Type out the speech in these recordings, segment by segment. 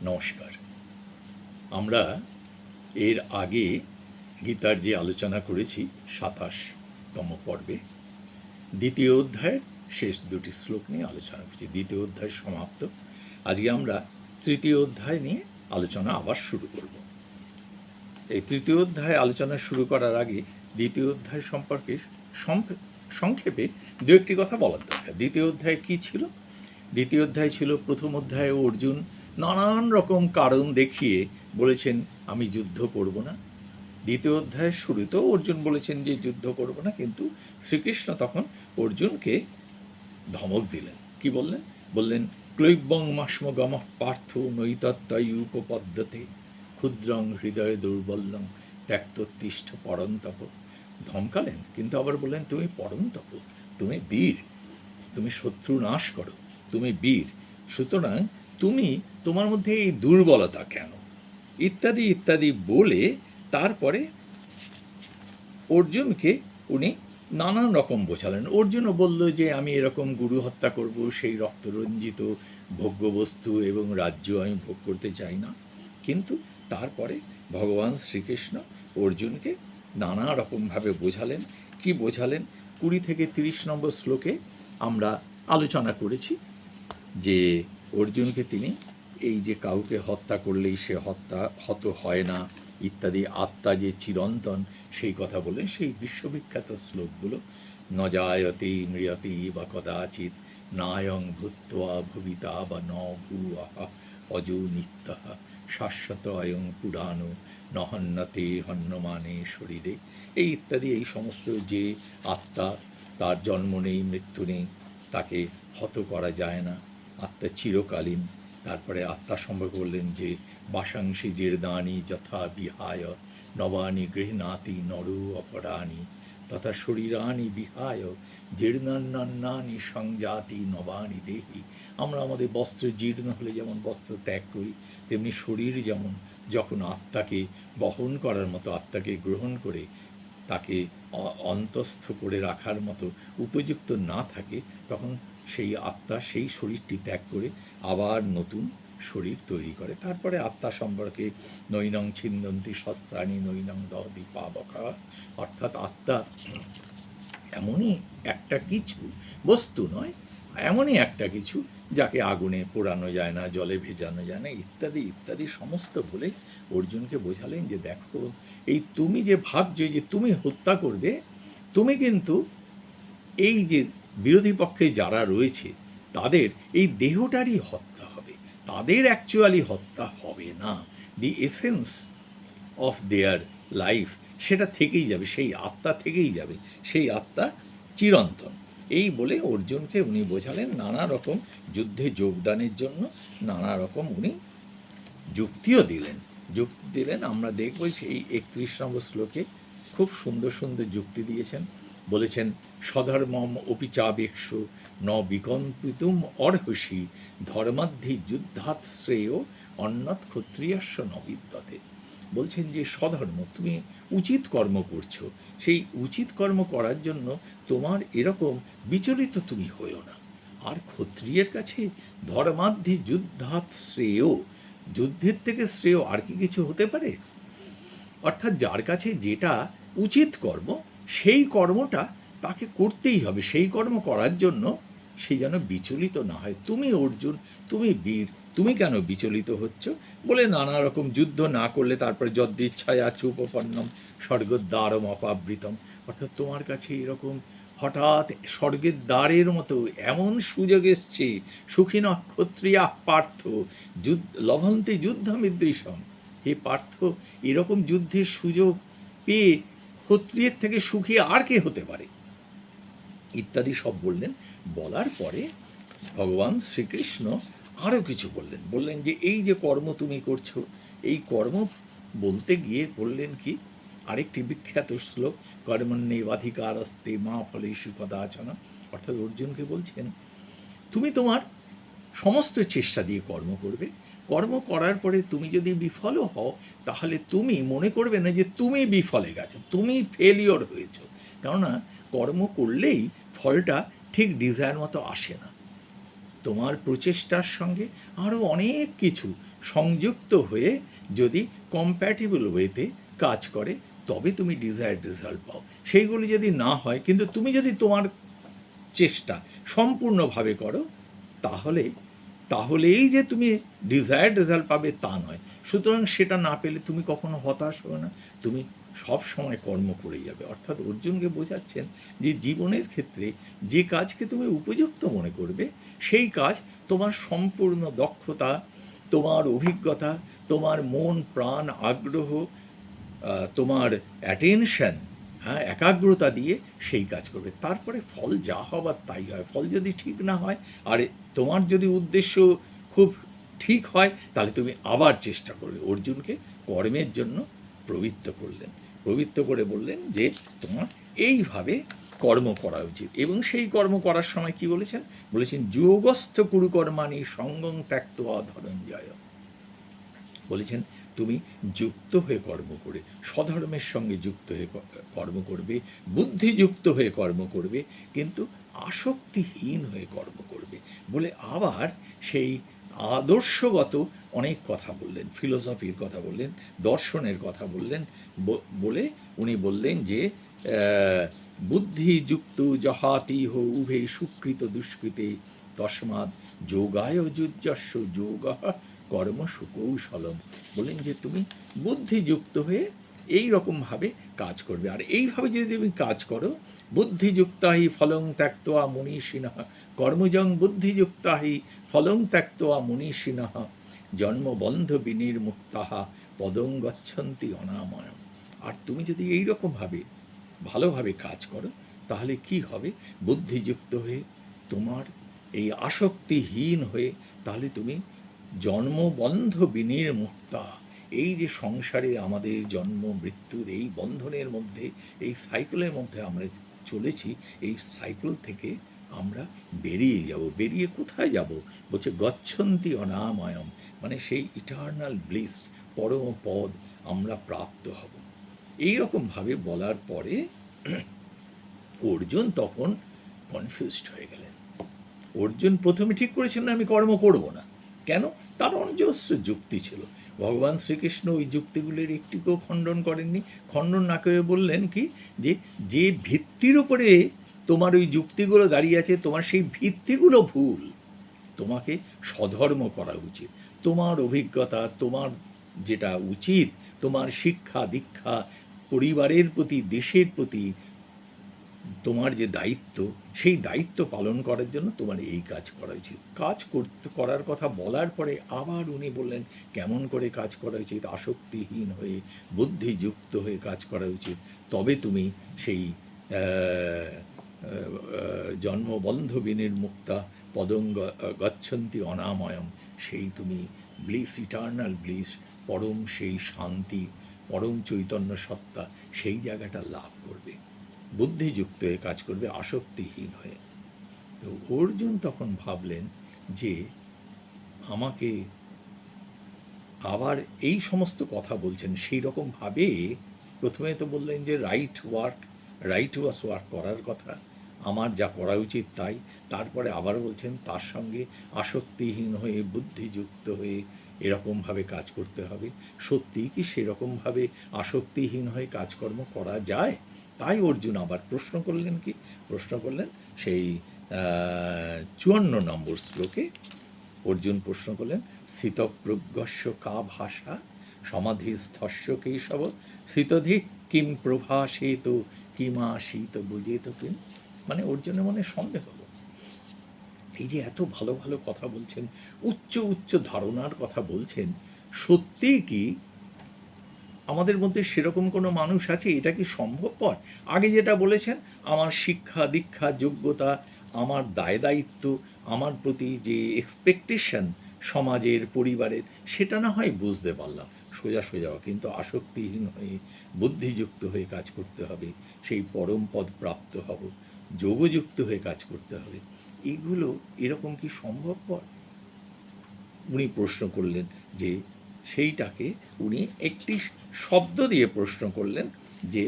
নমস্কার। আমরা এর আগে গীতার যে আলোচনা করেছি ২৭তম পর্বে দ্বিতীয় অধ্যায়ের শেষ দুটি শ্লোক নিয়ে আলোচনা করেছি। দ্বিতীয় অধ্যায় সমাপ্ত। আজকে আমরা তৃতীয় অধ্যায় নিয়ে আলোচনা আবার শুরু করব। এই তৃতীয় অধ্যায় আলোচনা শুরু করার আগে দ্বিতীয় অধ্যায় সম্পর্কে সংক্ষেপে দু একটি কথা বলার দরকার। দ্বিতীয় অধ্যায় কী ছিল? দ্বিতীয় অধ্যায় ছিল, প্রথম অধ্যায়ে অর্জুন নানান রকম কারণ দেখিয়ে বলেছেন আমি যুদ্ধ করব না। দ্বিতীয় অধ্যায়ের শুরুতেও অর্জুন বলেছেন যে যুদ্ধ করব না, কিন্তু শ্রীকৃষ্ণ তখন অর্জুনকে ধমক দিলেন। কি বললেন? বললেন ক্লৈবং মাস্মগম পার্থ নৈতত্ত্বয়ী উপপদ্যতে ক্ষুদ্রং হৃদয় দুর্বলং ত্যক্তোত্তিষ্ঠ পরন্তপ। ধমকালেন, কিন্তু আবার বললেন তুমি পরন্তপ, তুমি বীর, তুমি শত্রু নাশ করো, তুমি বীর, সুতরাং তুমি তোমার মধ্যে এই দুর্বলতা কেন, ইত্যাদি ইত্যাদি বলে তারপরে অর্জুনকে উনি নানান রকম বোঝালেন। অর্জুনও বলল যে আমি এরকম গুরু হত্যা করব, সেই রক্তরঞ্জিত ভোগ্যবস্তু এবং রাজ্য আমি ভোগ করতে চাই না। কিন্তু তারপরে ভগবান শ্রীকৃষ্ণ অর্জুনকে নানা রকমভাবে বোঝালেন। কি বোঝালেন? ২০ থেকে ৩০ নম্বর শ্লোকে আমরা আলোচনা করেছি যে অর্জুনকে তিনি এই যে কাউকে হত্যা করলেই সে হত হয় না ইত্যাদি, আত্মা যে চিরন্তন সেই কথা বললেন। সেই বিশ্ববিখ্যাত শ্লোকগুলো, ন জায়তে মৃয়তে বা কদাচিৎ নায়ং ভূত্বা ভবিতা বা ন ভূয়াহা অজো নিত্যঃ শাশ্বত অয়ং পুরাণো নহন্যতে হন্যমানে শরীরে, এই ইত্যাদি, এই সমস্ত যে আত্মা, তার জন্ম নেই, মৃত্যু নেই, তাকে হত করা যায় না, আত্মা চিরকালীন। তারপরে আত্মা সম্পর্কে বললেন যে বাসাংশী জীর্ণানি যথা বিহায় নবানি গৃহণাতি নর অপরাণি তথা শরীরানি বিহায় জীর্ণান্নানি সংজাতি নবানি দেহি। আমরা আমাদের বস্ত্র জীর্ণ হলে যেমন বস্ত্র ত্যাগ করি, তেমনি শরীর যেমন যখন আত্মাকে বহন করার মতো, আত্মাকে গ্রহণ করে তাকে অন্তস্থ করে রাখার মতো উপযুক্ত না থাকে, তখন সেই আত্মা সেই শরীরটি ত্যাগ করে আবার নতুন শরীর তৈরি করে। তারপরে আত্মা সম্পর্কে নৈনং ছিন্দন্তি শস্ত্রাণি নৈনং দহতি পাবকা, অর্থাৎ আত্মা এমনই একটা কিছু, বস্তু নয়, এমনই একটা কিছু যাকে আগুনে পোড়ানো যায় না, জলে ভেজানো যায় না, ইত্যাদি ইত্যাদি সমস্ত বলে অর্জুনকে বোঝালেন যে দেখো, এই তুমি যে ভাবছো যে তুমি হত্যা করবে, তুমি কিন্তু এই যে বিরোধী পক্ষে যারা রয়েছে তাদের এই দেহটারই হত্যা হবে, তাদের অ্যাকচুয়ালি হত্যা হবে না। দি এসেন্স অফ দেয়ার লাইফ সেটা থেকেই যাবে, সেই আত্মা থেকেই যাবে, সেই আত্মা চিরন্তন। এই বলে অর্জুনকে উনি বোঝালেন, নানা রকম যুদ্ধে যোগদানের জন্য নানা রকম উনি যুক্তিও দিলেন। যুক্তি দিলেন আমরা দেখব সেই ৩১ নম্বর শ্লোকে খুব সুন্দর সুন্দর যুক্তি দিয়েছেন। বলেছেন স্বধর্মম অপিচাবেক্ষু ন বিকম্পিতুম অর্হসি ধর্মাদ্ধি যুদ্ধাৎ শ্রেয় অন্যৎ ক্ষত্রিয়স্য ন বিদ্যতে। বলছেন যে স্বধর্ম, তুমি উচিত কর্ম করছো, সেই উচিত কর্ম করার জন্য তোমার এরকম বিচলিত তুমি হইও না। আর ক্ষত্রিয়ের কাছে ধর্মাদ্ধি যুদ্ধাৎ শ্রেয়, যুদ্ধের থেকে শ্রেয় আর কি কিছু হতে পারে? অর্থাৎ যার কাছে যেটা উচিত কর্ম, সেই কর্মটা তাকে করতেই হবে। সেই কর্ম করার জন্য সে যেন বিচলিত না হয়। তুমি অর্জুন, তুমি বীর, তুমি কেন বিচলিত হচ্ছ? বলে নানা রকম যুদ্ধ না করলে তারপরে যদ্দিচ্ছায়া চুপপন্নম স্বর্গদ্বারম অপাবৃতম, অর্থাৎ তোমার কাছে এরকম হঠাৎ স্বর্গের দ্বারের মতো এমন সুযোগ এসছে, সুখী নক্ষত্রিয়া পার্থ লভন্তে যুদ্ধমিদৃশম। হে পার্থ, এরকম যুদ্ধের সুযোগ পেয়ে ক্ষত্রিয়ের থেকে সুখী আর কে হতে পারে? ইত্যাদি সব বললেন। বলার পরে ভগবান শ্রীকৃষ্ণ আরও কিছু বললেন। বললেন যে এই যে কর্ম তুমি করছো, এই কর্ম বলতে গিয়ে বললেন কি, আরেকটি বিখ্যাত শ্লোক, কর্মণ্যেবাধিকারস্তে মা ফলেষু কদাচন। অর্থাৎ অর্জুনকে বলছেন তুমি তোমার সমস্ত চেষ্টা দিয়ে কর্ম করবে, কর্ম করার পরে তুমি যদি বিফলও হও, তাহলে তুমি মনে করবে না যে তুমি বিফলে গেছো, তুমি ফেলিওর হয়েছো। কেননা কর্ম করলেই ফলটা ঠিক ডিজায়ার মতো আসে না। তোমার প্রচেষ্টার সঙ্গে আরও অনেক কিছু সংযুক্ত হয়ে যদি কম্প্যাটিবল ওয়েতে কাজ করে, তবে তুমি ডিজায়ার্ড রেজাল্ট পাও। সেইগুলি যদি না হয়, কিন্তু তুমি যদি তোমার চেষ্টা সম্পূর্ণভাবে করো, তাহলে তাহলেই যে তুমি ডিজায়ার্ড রেজাল্ট পাবে তা নয়। সুতরাং সেটা না পেলে তুমি কখনো হতাশ হবে না, তুমি সব সময় কর্ম করে যাবে। অর্থাৎ অর্জুনকে বোঝাচ্ছেন যে জীবনের ক্ষেত্রে যে কাজকে তুমি উপযুক্ত মনে করবে, সেই কাজ তোমার সম্পূর্ণ দক্ষতা, তোমার অভিজ্ঞতা, তোমার মন প্রাণ আগ্রহ, তোমার অ্যাটেনশন, হ্যাঁ, একাগ্রতা দিয়ে সেই কাজ করবে। তারপরে ফল যা হবার তাই হয়। ফল যদি ঠিক না হয়, আর তোমার যদি উদ্দেশ্য খুব ঠিক হয়, তাহলে তুমি আবার চেষ্টা করবে। অর্জুনকে কর্মের জন্য প্রবৃত্ত করলেন, প্রবৃত্ত করে বললেন যে তোমার এইভাবে কর্ম করা উচিত। এবং সেই কর্ম করার সময় কি বলেছেন? বলেছেন যোগস্থ কুরুকর্মাণি সঙ্গং ত্যক্ত্বা ধনঞ্জয়। বলেছেন তুমি যুক্ত হয়ে কর্ম করে, স্বধর্মের সঙ্গে যুক্ত হয়ে কর্ম করবে, বুদ্ধিযুক্ত হয়ে কর্ম করবে, কিন্তু আসক্তিহীন হয়ে কর্ম করবে বলে আবার সেই আদর্শগত অনেক কথা বললেন, ফিলোসফির কথা বললেন, দর্শনের কথা বললেন। বলে উনি বললেন যে বুদ্ধিযুক্ত জহাতিহ উভে সুকৃত দুষ্কৃতে তস্মাৎ যোগায় যুজ্যস্য যোগ কর্ম সুকৌশলম। বলেন যে তুমি বুদ্ধিযুক্ত হয়ে এই রকমভাবে কাজ করবে, আর এইভাবে যদি তুমি কাজ করো, বুদ্ধিযুক্তা হি ফলং ত্যক্ত্বা মনীষিণঃ, কর্মজং বুদ্ধিযুক্তা হি ফলং ত্যক্ত্বা মনীষিণঃ, জন্মবন্ধ বিনির্মুক্তাঃ পদং গচ্ছন্তি অনাময়ম। আর তুমি যদি এই রকমভাবে ভালোভাবে কাজ করো, তাহলে কি হবে? বুদ্ধিযুক্ত হয়ে, তোমার এই আসক্তিহীন হয়ে, তাহলে তুমি জন্মবন্ধ বিনির্মুক্তা, এই যে সংসারে আমাদের জন্ম মৃত্যুর এই বন্ধনের মধ্যে, এই সাইকেলের মধ্যে আমরা চলেছি, এই সাইকেল থেকে আমরা বেরিয়ে যাব। বেরিয়ে কোথায় যাব? বলছে গচ্ছন্তি অনাময়ম, মানে সেই ইটার্নাল ব্লিস, পরম পদ আমরা প্রাপ্ত হব। এই রকমভাবে বলার পরে অর্জুন তখন কনফিউজড হয়ে গেলেন। অর্জুন প্রথমে ঠিক করেছিলেন আমি কর্ম করব না। কেন? তার অজস্র যুক্তি ছিল। ভগবান শ্রীকৃষ্ণ ওই যুক্তিগুলির একটিকেও খণ্ডন করেননি। খণ্ডন না করে বললেন কি, যে যে ভিত্তির উপরে তোমার ওই যুক্তিগুলো দাঁড়িয়ে আছে, তোমার সেই ভিত্তিগুলো ভুল। তোমাকে স্বধর্ম করা উচিত। তোমার অভিজ্ঞতা, তোমার যেটা উচিত, তোমার শিক্ষা দীক্ষা, পরিবারের প্রতি, দেশের প্রতি তোমার যে দায়িত্ব, সেই দায়িত্ব পালন করার জন্য তোমার এই কাজ করা উচিত। কাজ করার কথা বলার পরে আবার উনি বললেন কেমন করে কাজ করা উচিত। আসক্তিহীন হয়ে, বুদ্ধিযুক্ত হয়ে কাজ করা উচিত। তবে তুমি সেই জন্মবন্ধ বিনির্মুক্তা পদং গচ্ছন্তি অনাময়ম, সেই তুমি ব্লিস, ইটার্নাল ব্লিস, পরম সেই শান্তি, পরম চৈতন্য সত্তা, সেই জায়গাটা লাভ করবে। বুদ্ধিযুক্ত হয়ে কাজ করবে, আসক্তিহীন হয়ে। তো অর্জুন তখন ভাবলেন যে আমাকে আবার এই সমস্ত কথা বলছেন, সেই রকমভাবে প্রথমে তো বললেন যে রাইট ওয়ার্ক করার কথা, আমার যা করা উচিত তাই। তারপরে আবার বলছেন তার সঙ্গে আসক্তিহীন হয়ে, বুদ্ধিযুক্ত হয়ে এরকমভাবে কাজ করতে হবে। সত্যিই কি সেরকমভাবে আসক্তিহীন হয়ে কাজকর্ম করা যায়? তাই অর্জুন আবার প্রশ্ন করলেন কি? প্রশ্ন করলেন সেই 54 নম্বর শ্লোকে অর্জুন প্রশ্ন করলেন স্থিতপ্রজ্ঞস্য কা ভাষা সমাধিস্থস্য কেশব স্থিতধি কিম প্রভাসেত কিমাসীত বুঝেত কিম। মানে অর্জুনের মনে সন্দেহ হলো, এই যে এত ভালো ভালো কথা বলছেন, উচ্চ উচ্চ ধারণার কথা বলছেন, সত্যিই কি আমাদের মধ্যে সেরকম কোনো মানুষ আছে? এটা কি সম্ভবপর? আগে যেটা বলেছেন, আমার শিক্ষা দীক্ষা যোগ্যতা, আমার দায় দায়িত্ব, আমার প্রতি যে এক্সপেকটেশন সমাজের, পরিবারের, সেটা না হয় বুঝতে পারলাম সোজা সোজা, কিন্তু আসক্তিহীন হয়ে, বুদ্ধিযুক্ত হয়ে কাজ করতে হবে, সেই পরম পদ প্রাপ্ত হব, যোগযুক্ত হয়ে কাজ করতে হবে, এগুলো এরকম কি সম্ভবপর? উনি প্রশ্ন করলেন যে সেইটাকে উনি একটি শব্দ দিয়ে প্রশ্ন করলেন যে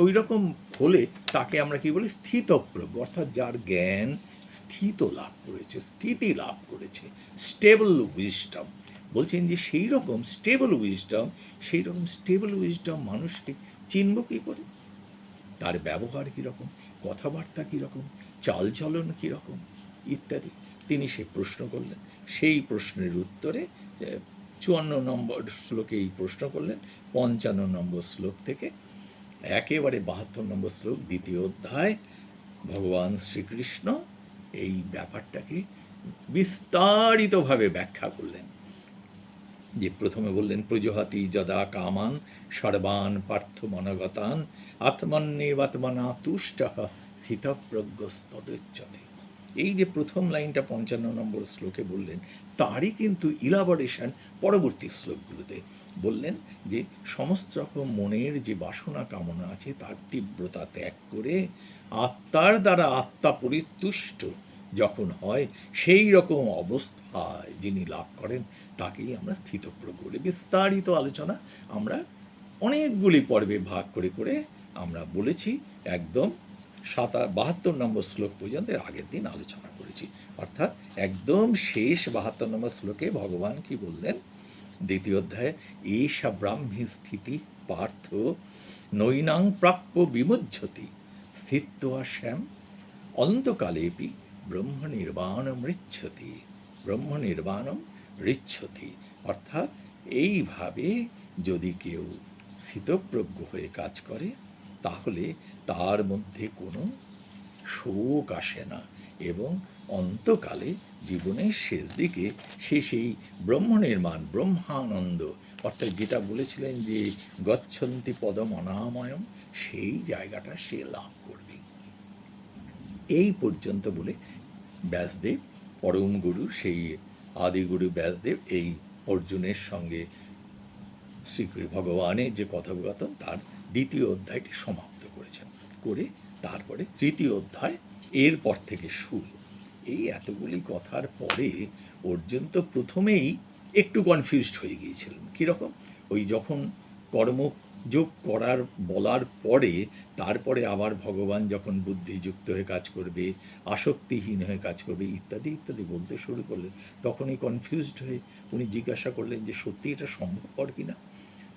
ওই রকম হলে তাকে আমরা কি বলি? স্থিতপ্রজ্ঞ, অর্থাৎ যার জ্ঞান স্থিত লাভ করেছে, স্থিতি লাভ করেছে, স্টেবল উইজডম, বলছেন যে সেই রকম স্টেবল উইজডম মানুষকে চিনব কী করে? তার ব্যবহার কীরকম, কথাবার্তা কীরকম, চালচলন কীরকম ইত্যাদি তিনি সে প্রশ্ন করলেন। সেই প্রশ্নের উত্তরে ৫৪ নম্বর শ্লোকে এই প্রশ্ন করলেন। ৫৫ নম্বর শ্লোক থেকে একেবারে ৭২ নম্বর শ্লোক, দ্বিতীয় অধ্যায়, ভগবান শ্রীকৃষ্ণ এই ব্যাপারটাকে বিস্তারিতভাবে ব্যাখ্যা করলেন। যে প্রথমে বললেন, প্রজহাতি যদা কামান সর্বান পার্থ মনগতান আত্মন্যেবাত্মনা তুষ্টঃ স্থিতপ্রজ্ঞস্তদুচ্যতে। এই যে প্রথম লাইনটা ৫৫ নম্বর শ্লোকে বললেন, তারই কিন্তু ইলাবোরেশন পরবর্তী শ্লোকগুলোতে বললেন যে সমস্ত রকম মনের যে বাসনা কামনা আছে তার তীব্রতা ত্যাগ করে আত্মার দ্বারা আত্মা পরিতুষ্ট যখন হয়, সেই রকম অবস্থায় যিনি লাভ করেন তাকেই আমরা স্থিতপ্রজ্ঞ বলি। বিস্তারিত আলোচনা আমরা অনেকগুলি পর্বে ভাগ করে করে আমরা বলেছি, একদম ৭২ নম্বর শ্লোক পর্যন্ত আগের দিন আলোচনা করেছি। অর্থাৎ একদম শেষ ৭২ নম্বর শ্লোকে ভগবান কি বললেন, দ্বিতীয় অধ্যায়ে, এষা ব্রাহ্মী স্থিতি পার্থ নৈনাং প্রাপ্য বিমুহ্যতি স্থিত্বা শ্যাম অন্তকালেপি ব্রহ্মনির্বাণম ঋচ্ছতি। অর্থাৎ এইভাবে যদি কেউ স্থিতপ্রজ্ঞ হয়ে কাজ করে তাহলে তার মধ্যে কোনো শোক আসে না, এবং অন্তকালে জীবনের শেষ দিকে সে সেই ব্রহ্মনির্মাণ, ব্রহ্মানন্দ, অর্থাৎ যেটা বলেছিলেন যে গচ্ছন্তি পদম অনাময়ম, সেই জায়গাটা সে লাভ করবে। এই পর্যন্ত বলে ব্যাসদেব, পরম গুরু, সেই আদিগুরু ব্যাসদেব এই অর্জুনের সঙ্গে শ্রী ভগবানের যে কথোপকথন তার দ্বিতীয় অধ্যায়টি সমাপ্ত করেছেন। করে তারপরে তৃতীয় অধ্যায় এরপর থেকে শুরু। এই এতগুলি কথার পরে অর্জুন তো প্রথমেই একটু কনফিউজড হয়ে গিয়েছিলেন। কীরকম? ওই যখন কর্মযোগ বলার পরে তারপরে আবার ভগবান যখন বুদ্ধিযুক্ত হয়ে কাজ করবে, আসক্তিহীন হয়ে কাজ করবে ইত্যাদি ইত্যাদি বলতে শুরু করলেন, তখনই কনফিউজড হয়ে উনি জিজ্ঞাসা করলেন যে সত্যি এটা সম্ভবপর কিনা,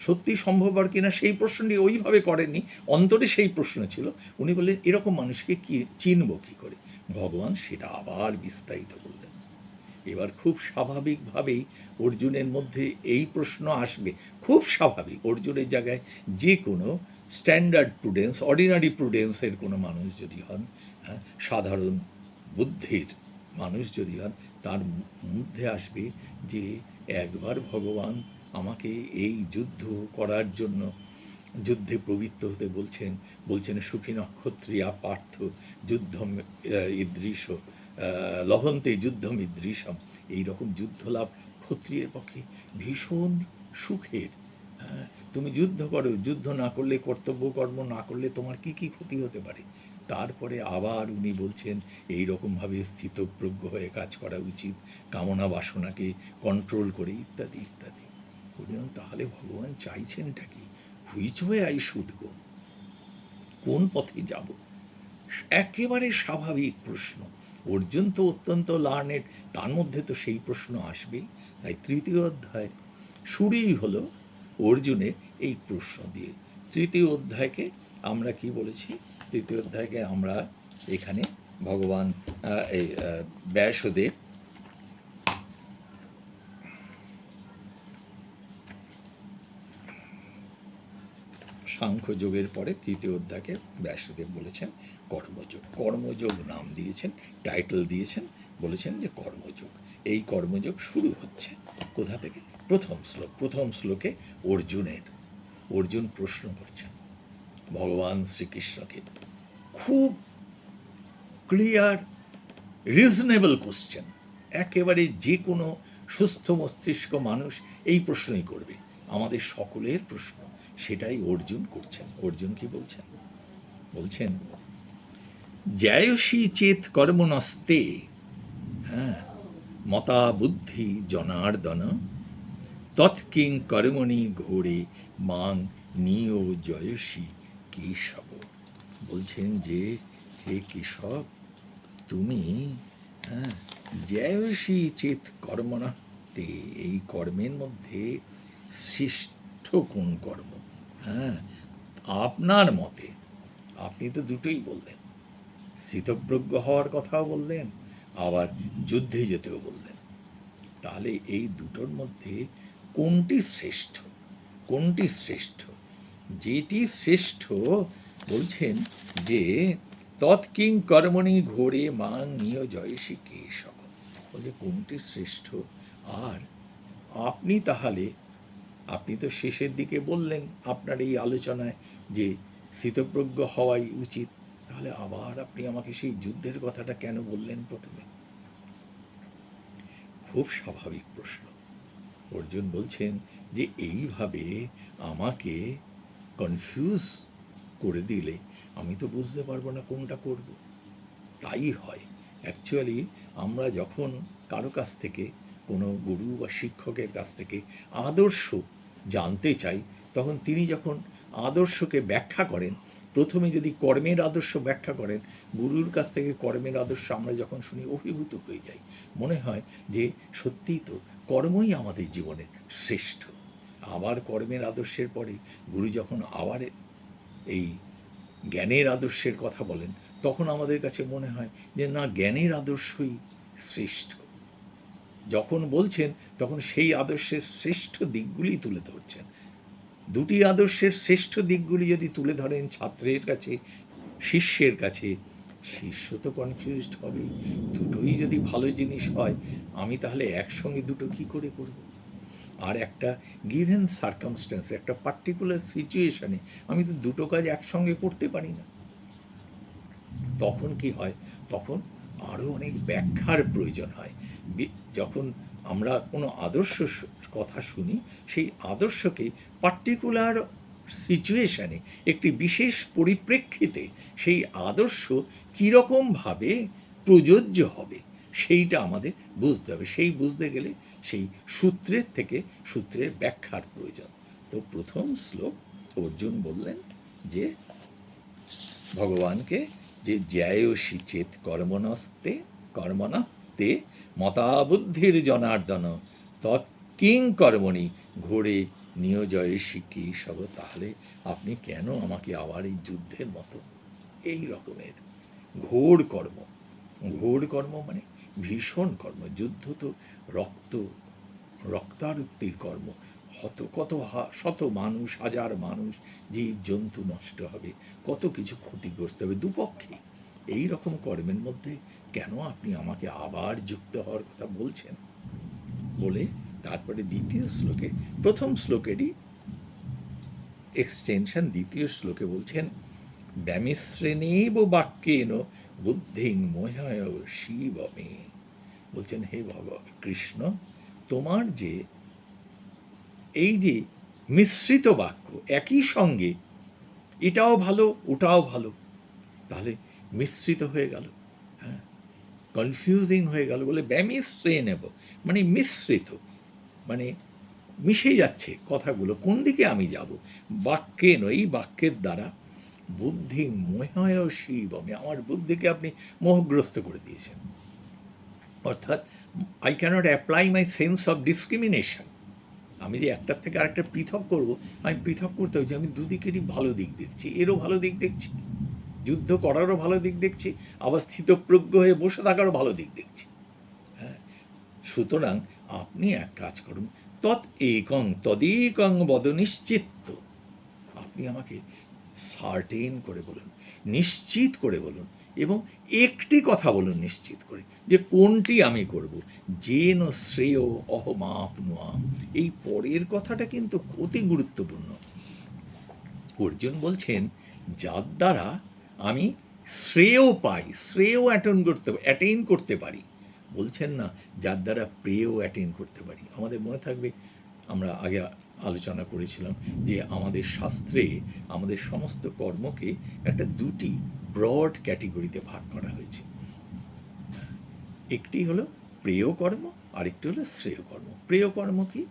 সত্যি সম্ভবপর কিনা। সেই প্রশ্নটি ওইভাবে করেননি, অন্তরে সেই প্রশ্ন ছিল। উনি বললেন, এরকম মানুষকে কি চিনব কী করে? ভগবান সেটা আবার বিস্তারিত বললেন। এবার খুব স্বাভাবিকভাবেই অর্জুনের মধ্যে এই প্রশ্ন আসবে, খুব স্বাভাবিক। অর্জুনের জায়গায় যে কোনো স্ট্যান্ডার্ড প্রুডেন্স, অর্ডিনারি প্রুডেন্সের কোনো মানুষ যদি হন, হ্যাঁ, সাধারণ বুদ্ধির মানুষ যদি হন, তার মধ্যে আসবে যে একবার ভগবান আমাকে এই যুদ্ধ করার জন্য যুদ্ধে প্রবৃত্ত হতে বলছেন সুখী নক্ষত্রিয়া পার্থ যুদ্ধম ঈদৃশ লভন্তে যুদ্ধম ঈদৃশম। এইরকম যুদ্ধ লাভ ক্ষত্রিয়ের পক্ষে ভীষণ সুখের। হ্যাঁ, তুমি যুদ্ধ করো, যুদ্ধ না করলে, কর্তব্য কর্ম না করলে তোমার কি কি ক্ষতি হতে পারে। তারপরে আবার উনি বলছেন এই রকমভাবে স্থিতপ্রজ্ঞ হয়ে কাজ করা উচিত, কামনা বাসনাকে কন্ট্রোল করে ইত্যাদি ইত্যাদি। বললেন, তাহলে ভগবান চাইছেনটা কি? Which way I should go, কোন পথে যাব? একেবারে স্বাভাবিক প্রশ্ন। অর্জুন তো অত্যন্ত লার্নেড, তার মধ্যে তো সেই প্রশ্ন আসবেই। তাই তৃতীয় অধ্যায় শুরুই হলো অর্জুনের এই প্রশ্ন দিয়ে। তৃতীয় অধ্যায়কে আমরা কি বলেছি? তৃতীয় অধ্যায়কে আমরা এখানে ভগবান এই ব্যাসদেব সাংখ্যযোগের পরে তৃতীয় অধ্যায়কে ব্যাসদেব বলেছেন কর্মযোগ। কর্মযোগ নাম দিয়েছেন, টাইটেল দিয়েছেন, বলেছেন যে কর্মযোগ। এই কর্মযোগ শুরু হচ্ছে কোথা থেকে? প্রথম শ্লোকে অর্জুন প্রশ্ন করছেন ভগবান শ্রীকৃষ্ণকে, খুব ক্লিয়ার রিজনেবল কোশ্চেন। একেবারে যে কোনো সুস্থ মস্তিষ্ক মানুষ এই প্রশ্নই করবে, আমাদের সকলের প্রশ্ন। সেটাই অর্জুন করছেন। অর্জুন কি বলছেন? বলছেন, জ্যায়সী চেত কর্মণস্তে, হ্যাঁ, মতা বুদ্ধি জনার্দন তৎকিং কর্মণি ঘোরে মাং নিয় জয়সী কেশব। বলছেন যে হে কেশব, তুমি জ্যায়সী চেত কর্মণা মতে এই কর্মের মধ্যে শ্রেষ্ঠ কোন কর্ম? হ্যাঁ, আপনার মতে আপনি তো দুটোই বললেন, স্থিতপ্রজ্ঞ হওয়ার কথাও বললেন, আবার যুদ্ধে যেতেও বললেন। তাহলে এই দুটোর মধ্যে কোনটি শ্রেষ্ঠ? কোনটি শ্রেষ্ঠ? যেটি শ্রেষ্ঠ বলছেন যে তৎকিং কর্মণি ঘোরে মাং নিয়োজয়সি কেশব। বলছে কোনটি শ্রেষ্ঠ? আর আপনি তাহলে, আপনি তো শেষের দিকে বললেন আপনার এই আলোচনায় যে স্থিতপ্রজ্ঞ হওয়াই উচিত, তাহলে আবার আপনি আমাকে সেই যুদ্ধের কথাটা কেন বললেন প্রথমে? খুব স্বাভাবিক প্রশ্ন। অর্জুন বলছেন যে এইভাবে আমাকে কনফিউজ করে দিলে আমি তো বুঝতে পারবো না কোনটা করব। তাই হয় অ্যাকচুয়ালি আমরা যখন কারো কাছ থেকে, কোনো গুরু বা শিক্ষকের কাছ থেকে আদর্শ জানতে চাই, তখন তিনি যখন আদর্শকে ব্যাখ্যা করেন, প্রথমে যদি কর্মের আদর্শ ব্যাখ্যা করেন, গুরুর কাছ থেকে কর্মের আদর্শ আমরা যখন শুনি অভিভূত হয়ে যাই, মনে হয় যে সত্যিই তো কর্মই আমাদের জীবনের শ্রেষ্ঠ। আবার কর্মের আদর্শের পরে গুরু যখন আবার এই জ্ঞানের আদর্শের কথা বলেন, তখন আমাদের কাছে মনে হয় যে না, জ্ঞানের আদর্শই শ্রেষ্ঠ। যখন বলছেন তখন সেই আদর্শের শ্রেষ্ঠ দিকগুলি তুলে ধরছেন। দুটি আদর্শের শ্রেষ্ঠ দিকগুলি যদি তুলে ধরেন ছাত্রের কাছে, শিষ্যের কাছে, শিষ্য তো কনফিউজড হবে। দুটোই যদি ভালো জিনিস হয়, আমি তাহলে একসঙ্গে দুটো কি করে করব? আর একটা গিভেন সার্কামস্ট্যান্স, একটা পার্টিকুলার সিচুয়েশনে আমি তো দুটো কাজ একসঙ্গে করতে পারি না। তখন কি হয়? তখন আরও অনেক ব্যাখ্যার প্রয়োজন হয়। যখন আমরা কোনো আদর্শ কথা শুনি, সেই আদর্শকে পার্টিকুলার সিচুয়েশানে, একটি বিশেষ পরিপ্রেক্ষিতে সেই আদর্শ কীরকমভাবে প্রযোজ্য হবে সেইটা আমাদের বুঝতে হবে। সেই বুঝতে গেলে সেই সূত্রের থেকে সূত্রের ব্যাখ্যার প্রয়োজন। তো প্রথম শ্লোক অর্জুন বললেন যে ভগবানকে যে জ্যায়সী চেত কর্মণস্তে কর্মণতে মতাবুদ্ধির জনার্দন তৎকিং কর্মণি ঘোরে নিয়োজয়সী কেশব। তাহলে আপনি কেন আমাকে আবার এই যুদ্ধের মতো এই রকমের ঘোর কর্ম, ঘোর কর্ম মানে ভীষণ কর্ম, যুদ্ধ তো রক্তারক্তির কর্ম, কত শত মানুষ, হাজার মানুষ, জীব জন্তু নষ্ট হবে, কত কিছু ক্ষতিগ্রস্ত হবে দুপক্ষে। এই রকম কর্মের মধ্যে কেন আপনি আমাকে আবার যুক্ত হওয়ার কথা বলছেন? বলে তারপরে দ্বিতীয় শ্লোকে, প্রথম শ্লোকেরই এক্সটেনশন দ্বিতীয় শ্লোকে বলছেন ব্যামিশ্রেণীব বাক্যেন বুদ্ধিং মোহায় শিবমে। বলছেন হে কৃষ্ণ, তোমার যে এই যে মিশ্রিত বাক্য, একই সঙ্গে এটাও ভালো ওটাও ভালো, তাহলে মিশ্রিত হয়ে গেল, হ্যাঁ, কনফিউজিং হয়ে গেল বলে ব্যামিশ্রে নেব, মানে মিশ্রিত, মানে মিশে যাচ্ছে কথাগুলো, কোন দিকে আমি যাব? বাক্যে নয়, এই বাক্যের দ্বারা বুদ্ধি মোহায় শিবমে, আমার বুদ্ধিকে আপনি মোহগ্রস্ত করে দিয়েছেন। অর্থাৎ I cannot apply my sense of discrimination. আমি যে একটার থেকে আরেকটা পৃথক করব, আমি পৃথক করতে হচ্ছে, আমি দুদিকেরই ভালো দিক দেখছি, এরও ভালো দিক দেখছি, যুদ্ধ করারও ভালো দিক দেখছি, আবার স্থিতপ্রজ্ঞ হয়ে বসে থাকারও ভালো দিক দেখছি। হ্যাঁ, সুতরাং আপনি এক কাজ করুন, তদেকং বদ নিশ্চিত। আপনি আমাকে সার্টেন করে বলুন, নিশ্চিত করে বলুন, এবং একটি কথা বলুন নিশ্চিত করে, যে কোনটি আমি করব। যেন শ্রেয় অহমাপনুয়াম, এই পরের কথাটা কিন্তু অতি গুরুত্বপূর্ণ। অর্জুন বলছেন যার দ্বারা আমি শ্রেয় পাই, শ্রেয় অ্যাটেইন করতে পারি। বলছেন না যার দ্বারা প্রেয় অ্যাটেইন করতে পারি। আমাদের মনে থাকবে, আমরা আগে আলোচনা করেছিলাম যে আমাদের শাস্ত্রে আমাদের সমস্ত কর্মকে একটা দুটি ব্রড ক্যাটেগরিতে ভাগ করা হয়েছে। একটি হলো প্রেয় কর্ম, আরেকটি হলো শ্রেয় কর্ম। প্রেয় কর্ম কি?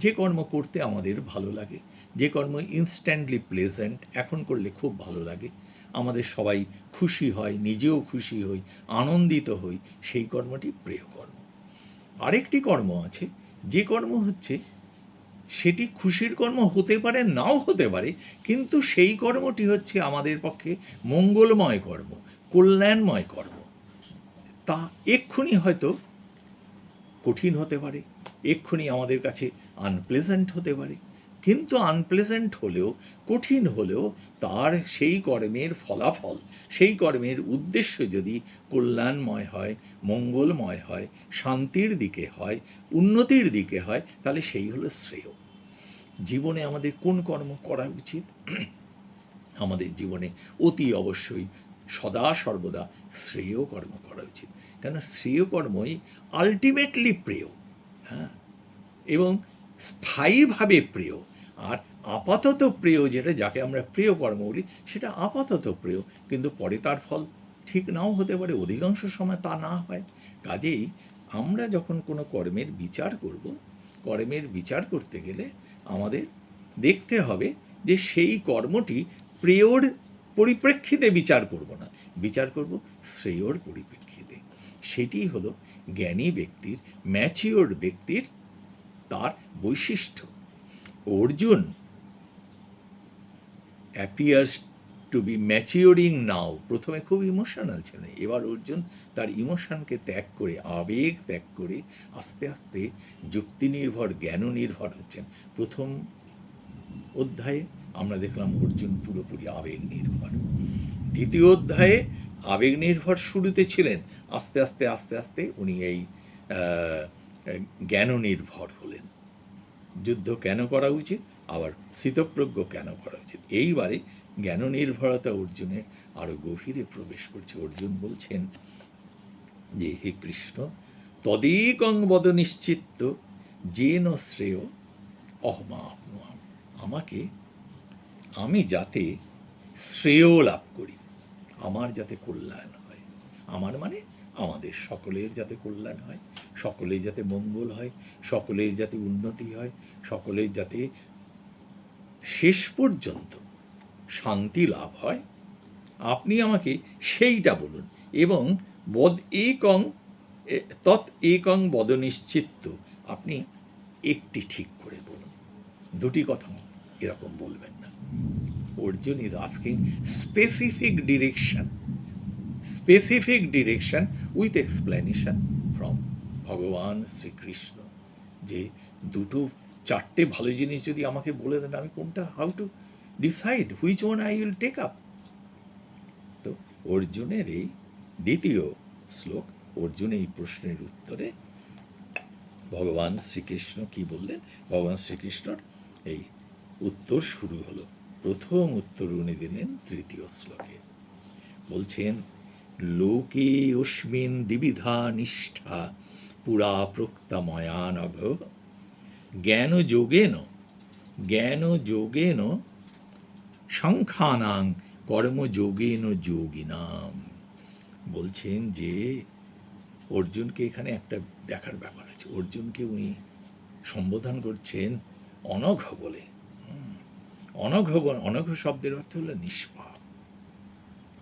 যে কর্ম করতে আমাদের ভালো লাগে, যে কর্ম ইনস্ট্যান্টলি প্লেজেন্ট, এখন করলে খুব ভালো লাগে, আমাদের সবাই খুশি হয়, নিজেও খুশি হই, আনন্দিত হই, সেই কর্মটি প্রেয় কর্ম। আরেকটি কর্ম আছে যে কর্ম হচ্ছে সেটি খুশির কর্ম হতে পারে, নাও হতে পারে, কিন্তু সেই কর্মটি হচ্ছে আমাদের পক্ষে মঙ্গলময় কর্ম, কল্যাণময় কর্ম। তা এক্ষুনি হয়তো কঠিন হতে পারে, এক্ষুনি আমাদের কাছে আনপ্লেজেন্ট হতে পারে, কিন্তু আনপ্লেজেন্ট হলেও, কঠিন হলেও তার সেই কর্মের ফলাফল, সেই কর্মের উদ্দেশ্য যদি কল্যাণময় হয়, মঙ্গলময় হয়, শান্তির দিকে হয়, উন্নতির দিকে হয়, তাহলে সেই হলো শ্রেয়। জীবনে আমাদের কোন কর্ম করা উচিত? আমাদের জীবনে অতি অবশ্যই সদা সর্বদা শ্রেয় কর্ম করা উচিত, কেন শ্রেয় কর্মই আলটিমেটলি প্রিয়, হ্যাঁ, এবং স্থায়ীভাবে প্রিয়। আর আপাতত প্রিয় যেটা, যাকে আমরা প্রিয় কর্ম বলি, সেটা আপাতত প্রিয়, কিন্তু পরে তার ফল ঠিক নাও হতে পারে, অধিকাংশ সময় তা না হয়। কাজেই আমরা যখন কোনো কর্মের বিচার করব, কর্মের বিচার করতে গেলে আমাদের দেখতে হবে যে সেই কর্মটি প্রিয়র পরিপ্রেক্ষিতে বিচার করব না, বিচার করব শ্রেয়র পরিপ্রেক্ষিতে। সেটি হলো জ্ঞানী ব্যক্তির, ম্যাচিওর্ড ব্যক্তির তার বৈশিষ্ট্য। অর্জুন অ্যাপিয়ার্স টু বি ম্যাচিওরিং নাও। প্রথমে খুব ইমোশনাল ছিলেন, এবার অর্জুন তার ইমোশনকে ত্যাগ করে, আবেগ ত্যাগ করে আস্তে আস্তে যুক্তি নির্ভর, জ্ঞান নির্ভর হচ্ছেন। প্রথম অধ্যায়ে আমরা দেখলাম অর্জুন পুরোপুরি আবেগ নির্ভর। দ্বিতীয় অধ্যায়ে আবেগ নির্ভর শুরুতে ছিলেন, আস্তে আস্তে আস্তে আস্তে উনি এই জ্ঞান নির্ভর হলেন। যুদ্ধ কেন করা উচিত, আবার স্থিতপ্রজ্ঞ কেন করা উচিত, এইবারে জ্ঞান নির্ভরতা অর্জুনের আরও গভীরে প্রবেশ করছে। অর্জুন বলছেন যে, হে কৃষ্ণ, তদেকং বদ নিশ্চিত্ত যেন শ্রেয় অহমাপ্নুয়াম। আমাকে, আমি যাতে শ্রেয় লাভ করি, আমার যাতে কল্যাণ হয়, আমার মানে আমাদের সকলের যাতে কল্যাণ হয়, সকলের যাতে মঙ্গল হয়, সকলের যাতে উন্নতি হয়, সকলের যাতে শেষ পর্যন্ত শান্তি লাভ হয়, আপনি আমাকে সেইটা বলুন। এবং বদ একং তৎ একং বদনিশ্চিত্ত, আপনি একটি ঠিক করে বলুন, দুটি কথা এরকম বলবেন না। Arjun is asking specific direction with explanation from ভগবান শ্রীকৃষ্ণ, যে দুটো চারটে ভালো জিনিস যদি আমাকে বলে দেন, আমি কোনটা, how to decide which one I will take up. তো অর্জুনের এই দ্বিতীয় শ্লোক, অর্জুন এই প্রশ্নের উত্তরে ভগবান শ্রীকৃষ্ণ কি বললেন, ভগবান শ্রীকৃষ্ণর এই উত্তর শুরু হলো। প্রথম উত্তর উনি দিলেন তৃতীয় শ্লোকে, বলছেন, লোকে অস্মিন দ্বিবিধা নিষ্ঠা পুরা প্রোক্তা ময়া নঘ জ্ঞান যোগেন সংখ্যানাং কর্মযোগেন যোগিনাম। বলছেন যে অর্জুনকে এখানে একটা দেখার ব্যাপার আছে। অর্জুনকে উনি সম্বোধন করছেন অনঘ বলে। অনঘ শব্দের অর্থ হলো নিষ্পাপ।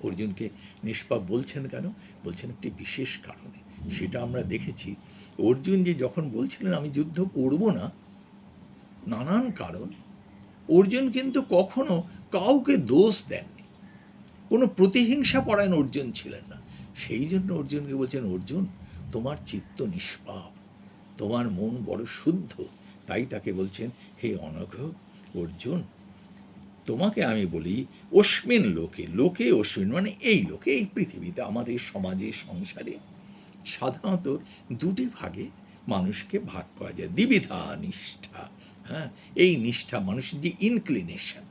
অর্জুনকে নিষ্পাপ বলছেন কেন? বলছেন একটি বিশেষ কারণে। সেটা আমরা দেখেছি। অর্জুন যে যখন বলছিলেন আমি যুদ্ধ করব না, নানান কারণ, অর্জুন কিন্তু কখনো কাউকে দোষ দেননি, কোনো প্রতিহিংসা পরায়ণ অর্জুন ছিলেন না। সেই জন্য অর্জুনকে বলছেন, অর্জুন তোমার চিত্ত নিষ্পাপ, তোমার মন বড় শুদ্ধ। তাই তাকে বলছেন, হে অনঘ অর্জুন, তোমাকে আমি বলি অস্মিন লোকে অস্মিন মানে এই লোকে, এই পৃথিবীতে, আমাদের সমাজে, সংসারে সাধারণত দুটি ভাগে মানুষকে ভাগ করা যায়, দ্বিবিধা নিষ্ঠা। হ্যাঁ, এই নিষ্ঠা, মানুষের যে ইনক্লিনেশন,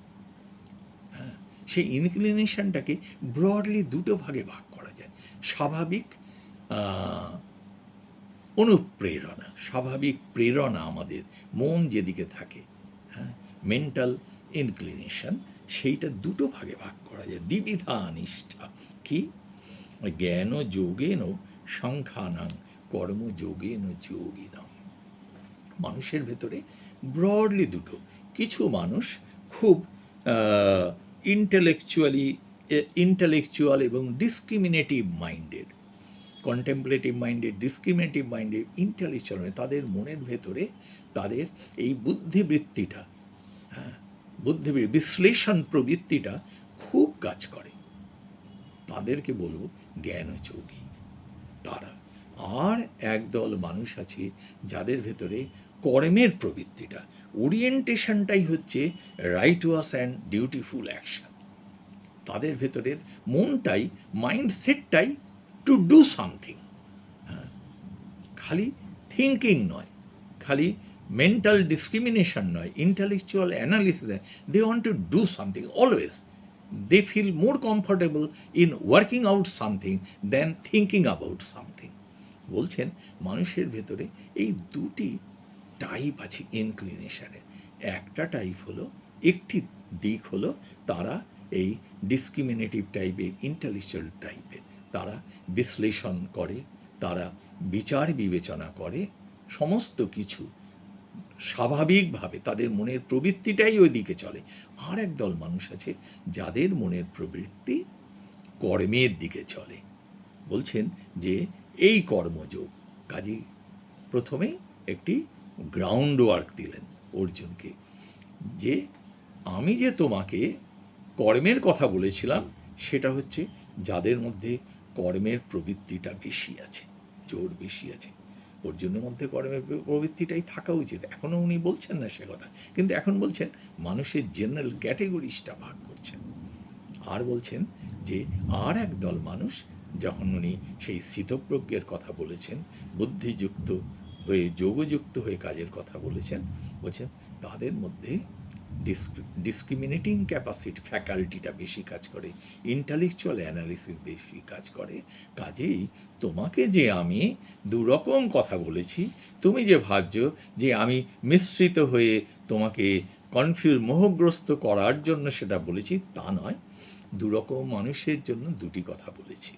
হ্যাঁ, সেই ইনক্লিনেশনটাকে ব্রডলি দুটো ভাগে ভাগ করা যায়। স্বাভাবিক অনুপ্রেরণা, স্বাভাবিক প্রেরণা, আমাদের মন যেদিকে থাকে, হ্যাঁ, মেন্টাল ইনক্লিনেশন, সেইটা দুটো ভাগে ভাগ করা যায়, দ্বিবিধা নিষ্ঠা। কি? জ্ঞান যোগেন সংখ্যানাং কর্মযোগেন যোগিনাম। মানুষের ভেতরে ব্রডলি দুটো। কিছু মানুষ খুব ইন্টেলেকচুয়াল এবং ডিসক্রিমিনেটিভ মাইন্ডেড, কন্টেম্পলেটিভ মাইন্ডেড, ডিসক্রিমিনেটিভ মাইন্ডেড, ইন্টেলেকচুয়াল, তাদের মনের ভেতরে তাদের এই বুদ্ধিবৃত্তিটা, হ্যাঁ, বিশ্লেষণ প্রবৃত্তিটা খুব কাজ করে, তাদেরকে বলবো জ্ঞানযোগী তারা। আর একদল মানুষ আছে যাদের ভেতরে কর্মের প্রবৃত্তিটা, ওরিয়েন্টেশনটাই হচ্ছে রাইটুয়াস অ্যান্ড ডিউটিফুল অ্যাকশন। তাদের ভেতরের মনটাই, মাইন্ডসেটটাই টু ডু সামথিং, হ্যাঁ, খালি থিঙ্কিং নয়, খালি মেন্টাল ডিসক্রিমিনেশন নয়, ইন্টেলেকচুয়াল অ্যানালিসিস নয়, they want to do something always. They feel more comfortable in working out something than thinking about something. বলছেন মানুষের ভেতরে এই দুটি টাইপ আছে ইনক্লিনেশনের। একটা টাইপ হলো, একটি দিক হলো তারা এই ডিসক্রিমিনেটিভ টাইপের, ইন্টেলেকচুয়াল টাইপের, তারা বিশ্লেষণ করে, তারা বিচার বিবেচনা করে, সমস্ত কিছু স্বাভাবিকভাবে তাদের মনের প্রবৃত্তিটাই ওই দিকে চলে। আর একদল মানুষ আছে যাদের মনের প্রবৃত্তি কর্মের দিকে চলে। বলছেন যে এই কর্মযোগ, কাজেই প্রথমে একটি গ্রাউন্ড ওয়ার্ক দিলেন অর্জুনকে, যে আমি যে তোমাকে কর্মের কথা বলেছিলাম সেটা হচ্ছে যাদের মধ্যে কর্মের প্রবৃত্তিটা বেশি আছে, জোর বেশি আছে। অর্জুনের মধ্যে কর্মের প্রবৃত্তিটাই থাকা উচিত, এখনও উনি বলছেন না সে কথা, কিন্তু এখন বলছেন মানুষের জেনারেল ক্যাটেগরিজটা ভাগ করছেন। আর বলছেন যে আর একদল মানুষ, যখন উনি সেই স্থিতপ্রজ্ঞের কথা বলেছেন, বুদ্ধিযুক্ত হয়ে, যোগযুক্ত হয়ে কাজের কথা বলেছেন, বলছেন তাদের মধ্যে ডিসক্রিমিনেটিং ক্যাপাসিটি, ফ্যাকাল্টিটা বেশি কাজ করে, ইন্টেলেকচুয়াল অ্যানালিসিস বেশি কাজ করে। কাজেই তোমাকে যে আমি দুরকম কথা বলেছি, তুমি যে ভাবছো যে আমি মিশ্রিত হয়ে তোমাকে মোহগ্রস্ত করার জন্য সেটা বলেছি, তা নয়। দুরকম মানুষের জন্য দুটি কথা বলেছি।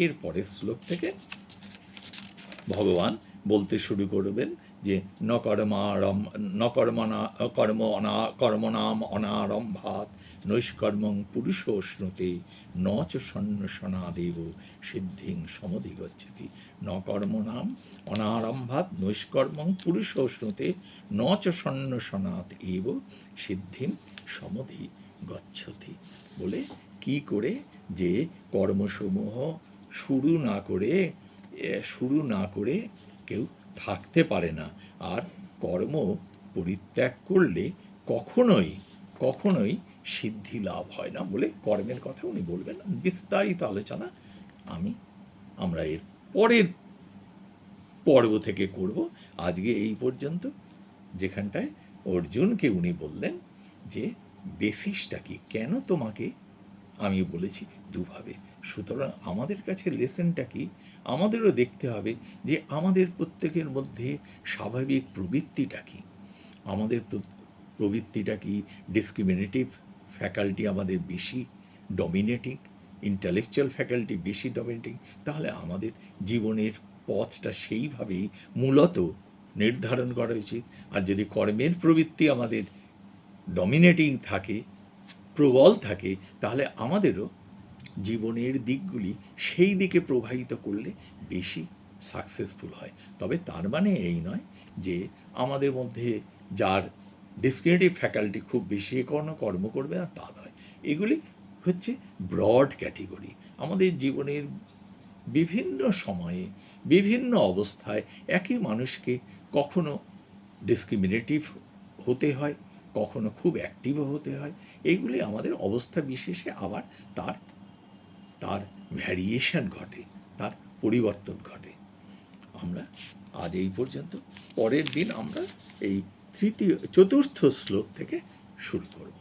এর পরের শ্লোক থেকে ভগবান বলতে শুরু করবেন যে কর্মণাম অনারম্ভাৎ নৈষ্কর্মং পুরুষোষ্ণুতে ন চ সন্ন্যসনাদেব সিদ্ধিং সমধিগচ্ছতি। কর্মণাম অনারম্ভাৎ নৈষ্কর্মং পুরুষোষ্ণুতে ন চ সন্ন্যসনাৎ এব সিদ্ধিং সমধিগচ্ছতি। বলে কি করে যে কর্মসমূহ শুরু না করে কেউ থাকতে পারে না, আর কর্ম পরিত্যাগ করলে কখনোই সিদ্ধি লাভ হয় না বলে কর্মের কথা উনি বলবেন। বিস্তারিত আলোচনা আমরা এর পরের পর্ব থেকে করব। আজকে এই পর্যন্ত, যেখানটায় অর্জুনকে উনি বললেন যে বেসিসটা কি, কেন তোমাকে আমি বলেছি দুভাবে। সুতরাং আমাদের কাছে লেসনটা কি, আমাদেরও দেখতে হবে যে আমাদের প্রত্যেকের মধ্যে স্বাভাবিক প্রবৃত্তিটা কি, আমাদের প্রবৃত্তিটা কি ডিসক্রিমিনেটিভ ফ্যাকাল্টি আমাদের বেশি ডমিনেটিং, ইন্টেলেকচুয়াল ফ্যাকাল্টি বেশি ডমিনেটিং, তাহলে আমাদের জীবনের পথটা সেইভাবেই মূলত নির্ধারণ করা উচিত। আর যদি কর্মের প্রবৃত্তি আমাদের ডমিনেটিং থাকে, প্রবল থাকে, তাহলে আমাদেরও জীবনের দিকগুলি সেই দিকে প্রবাহিত করলে বেশি সাকসেসফুল হয়। তবে তার মানে এই নয় যে আমাদের মধ্যে যার ডিসক্রিমিনেটিভ ফ্যাকাল্টি খুব বেশি কোনো কর্ম করবে না, তা নয়। এগুলি হচ্ছে ব্রড ক্যাটেগরি। আমাদের জীবনের বিভিন্ন সময়ে, বিভিন্ন অবস্থায় একই মানুষকে কখনো ডিসক্রিমিনেটিভ হতে হয়, কখনো খুব অ্যাক্টিভও হতে হয়। এইগুলি আমাদের অবস্থা বিশেষে আবার তার ভ্যারিয়েশন ঘটে, তার পরিবর্তন ঘটে। আমরা আজ এই পর্যন্ত, পরের দিন আমরা এই চতুর্থ শ্লোক থেকে শুরু করব।